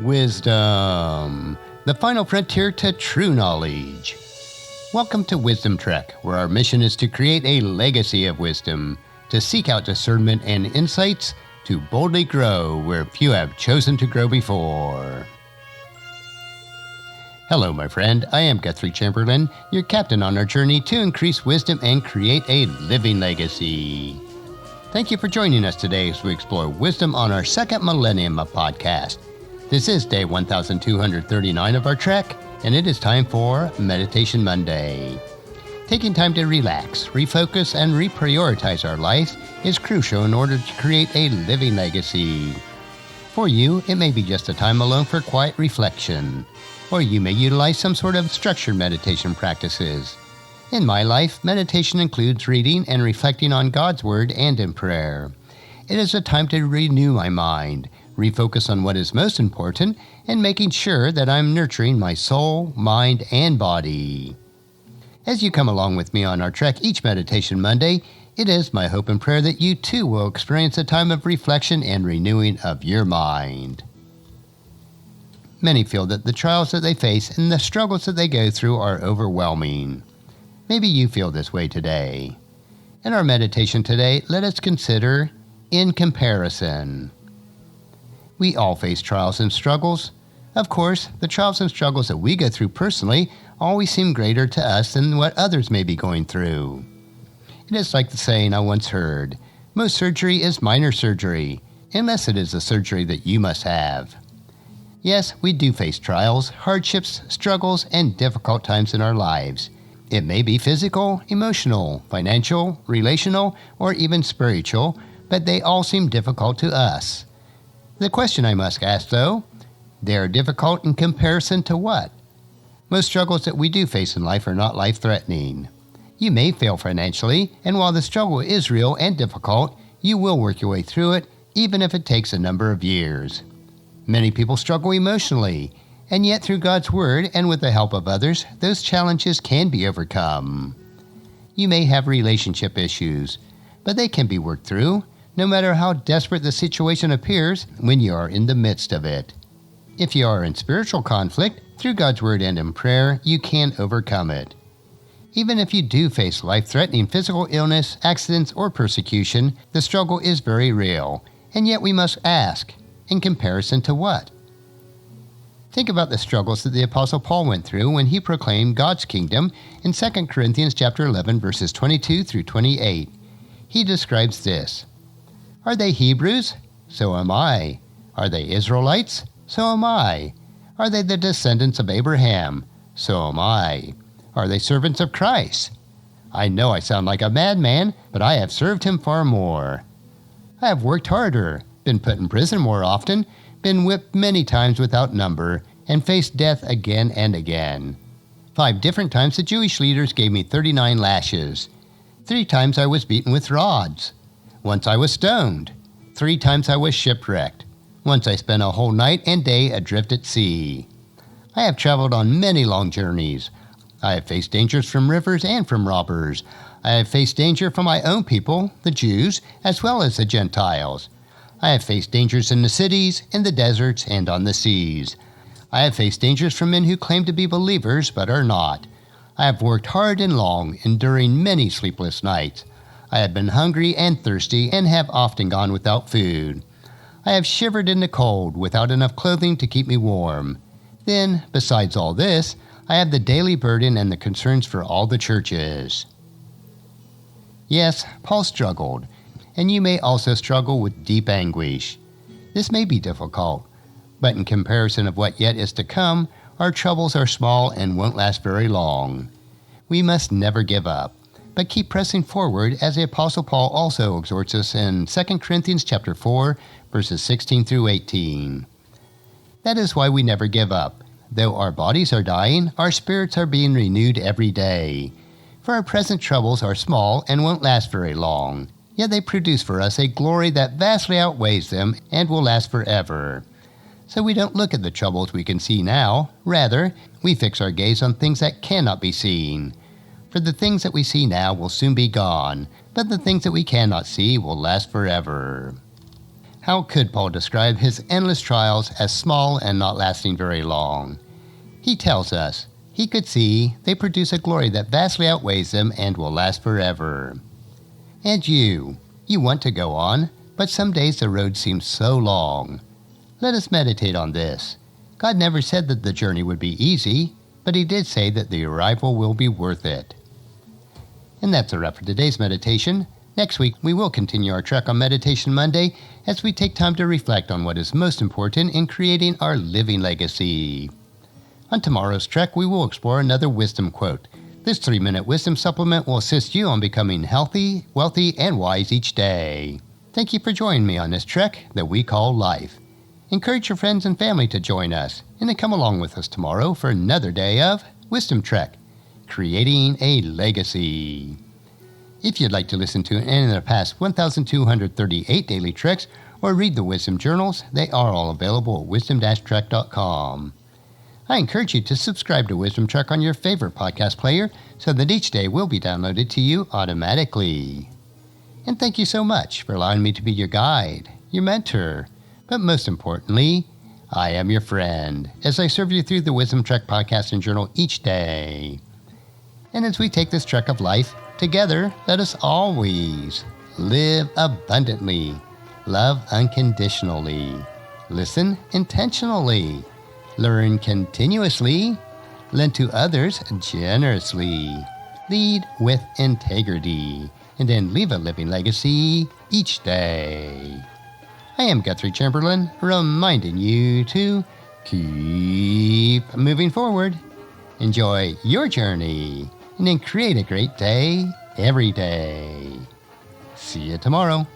Wisdom, the final frontier to true knowledge. Welcome to Wisdom Trek, where our mission is to create a legacy of wisdom, to seek out discernment and insights, to boldly grow where few have chosen to grow before. Hello, my friend. I am Guthrie Chamberlain, your captain on our journey to increase wisdom and create a living legacy. Thank you for joining us today as we explore wisdom on our second millennium of podcast. This is day 1239 of our trek, and it is time for Meditation Monday. Taking time to relax, refocus, and reprioritize our life is crucial in order to create a living legacy. For you, it may be just a time alone for quiet reflection, or you may utilize some sort of structured meditation practices. In my life, meditation includes reading and reflecting on God's Word and in prayer. It is a time to renew my mind, refocus on what is most important, and making sure that I'm nurturing my soul, mind, and body. As you come along with me on our trek each Meditation Monday, it is my hope and prayer that you too will experience a time of reflection and renewing of your mind. Many feel that the trials that they face and the struggles that they go through are overwhelming. Maybe you feel this way today. In our meditation today, let us consider in comparison. We all face trials and struggles. Of course, the trials and struggles that we go through personally always seem greater to us than what others may be going through. It is like the saying I once heard, most surgery is minor surgery, unless it is a surgery that you must have. Yes, we do face trials, hardships, struggles, and difficult times in our lives. It may be physical, emotional, financial, relational, or even spiritual, but they all seem difficult to us. The question I must ask, though, they are difficult in comparison to what? Most struggles that we do face in life are not life-threatening. You may fail financially, and while the struggle is real and difficult, you will work your way through it, even if it takes a number of years. Many people struggle emotionally, and yet through God's Word and with the help of others, those challenges can be overcome. You may have relationship issues, but they can be worked through, no matter how desperate the situation appears when you are in the midst of it. If you are in spiritual conflict, through God's Word and in prayer, you can overcome it. Even if you do face life-threatening physical illness, accidents, or persecution, the struggle is very real, and yet we must ask, in comparison to what? Think about the struggles that the Apostle Paul went through when he proclaimed God's kingdom in 2 Corinthians chapter 11, verses 22 through 28. He describes this. Are they Hebrews? So am I. Are they Israelites? So am I. Are they the descendants of Abraham? So am I. Are they servants of Christ? I know I sound like a madman, but I have served him far more. I have worked harder, been put in prison more often, been whipped many times without number, and faced death again and again. 5 different times the Jewish leaders gave me 39 lashes. 3 times I was beaten with rods. Once I was stoned. 3 times I was shipwrecked. Once I spent a whole night and day adrift at sea. I have traveled on many long journeys. I have faced dangers from rivers and from robbers. I have faced danger from my own people, the Jews, as well as the Gentiles. I have faced dangers in the cities, in the deserts, and on the seas. I have faced dangers from men who claim to be believers but are not. I have worked hard and long, enduring many sleepless nights. I have been hungry and thirsty and have often gone without food. I have shivered in the cold without enough clothing to keep me warm. Then, besides all this, I have the daily burden and the concerns for all the churches. Yes, Paul struggled, and you may also struggle with deep anguish. This may be difficult, but in comparison of what yet is to come, our troubles are small and won't last very long. We must never give up, but keep pressing forward as the Apostle Paul also exhorts us in 2 Corinthians chapter 4, verses 16 through 18. That is why we never give up. Though our bodies are dying, our spirits are being renewed every day. For our present troubles are small and won't last very long, yet they produce for us a glory that vastly outweighs them and will last forever. So we don't look at the troubles we can see now. Rather, we fix our gaze on things that cannot be seen. For the things that we see now will soon be gone, but the things that we cannot see will last forever. How could Paul describe his endless trials as small and not lasting very long? He tells us he could see they produce a glory that vastly outweighs them and will last forever. And you want to go on, but some days the road seems so long. Let us meditate on this. God never said that the journey would be easy, but He did say that the arrival will be worth it. And that's a wrap for today's meditation. Next week, we will continue our trek on Meditation Monday as we take time to reflect on what is most important in creating our living legacy. On tomorrow's trek, we will explore another wisdom quote. This 3-minute wisdom supplement will assist you on becoming healthy, wealthy, and wise each day. Thank you for joining me on this trek that we call life. Encourage your friends and family to join us and to come along with us tomorrow for another day of Wisdom Trek, creating a legacy. If you'd like to listen to any of the past 1,238 daily treks or read the wisdom journals, they are all available at wisdom-trek.com. I encourage you to subscribe to Wisdom Trek on your favorite podcast player so that each day will be downloaded to you automatically. And thank you so much for allowing me to be your guide, your mentor, but most importantly, I am your friend as I serve you through the Wisdom Trek podcast and journal each day. And as we take this trek of life together, let us always live abundantly, love unconditionally, listen intentionally, learn continuously, lend to others generously, lead with integrity, and then leave a living legacy each day. I am Guthrie Chamberlain, reminding you to keep moving forward, enjoy your journey, and then create a great day every day. See you tomorrow.